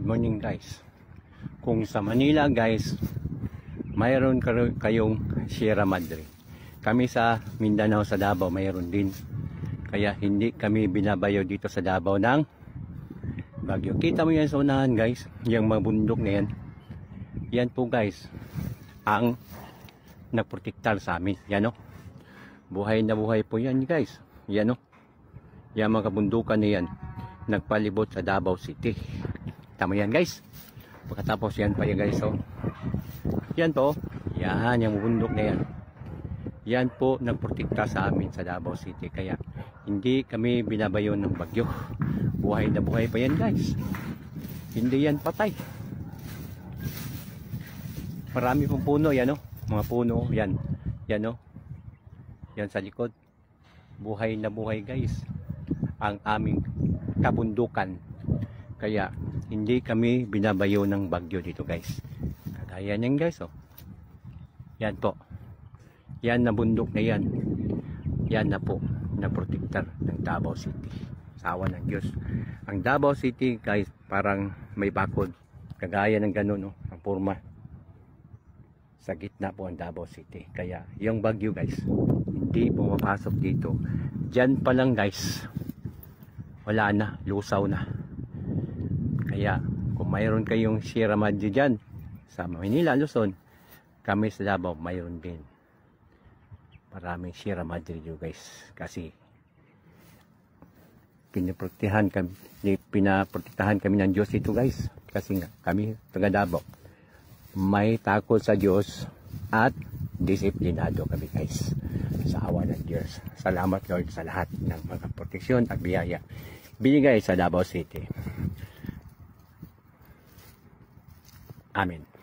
morning guys. Kung sa Manila guys, mayroon kayong Sierra Madre. Kami sa Mindanao sa Davao mayroon din. Kaya hindi kami binabayo dito sa Davao ng bagyo. Kita mo yan sa unahan guys, yung mga bundok na yan. Yan po guys, ang nagprotektar sa amin. Yan o. Buhay na buhay po yan guys. Yan o. Yan mga kabundukan na yan. Nagpalibot sa Davao City. Tama yan guys. Pagkatapos yan pa yan guys. So, yan po. Yan yung bundok na yan. Yan po nagprotekta sa amin sa Davao City. Kaya hindi kami binabayo ng bagyo. Buhay na buhay pa yan guys. Hindi yan patay. Marami pong puno yan o. Mga puno yan. Yan o. Yan sa likod. Buhay na buhay guys. Ang aming kabundukan. Kaya hindi kami binabayo ng bagyo dito guys. Kagaya niyan guys oh. Yan po. Yan na bundok na yan. Yan na po na protektar ng Davao City. Sawa ng Diyos. Ang Davao City guys parang may bakod. Kagaya ng ganun oh, ang forma. Sa gitna po ang Davao City. Kaya yung bagyo guys hindi pumapasok dito. Diyan pa lang guys. Wala na, lusaw na. Kaya kung mayroon kayong Sierra Madre dyan sa Manila, Luzon, kami sa Davao mayroon din. Maraming Sierra Madre dito guys. Kasi pinaprotektahan kami ng Diyos ito guys. Kasi nga kami taga Davao may takot sa Diyos at disiplinado kami guys. Sa awa ng Diyos. Salamat Lord sa lahat ng mga proteksyon at biyaya binigay sa Davao City. Amen.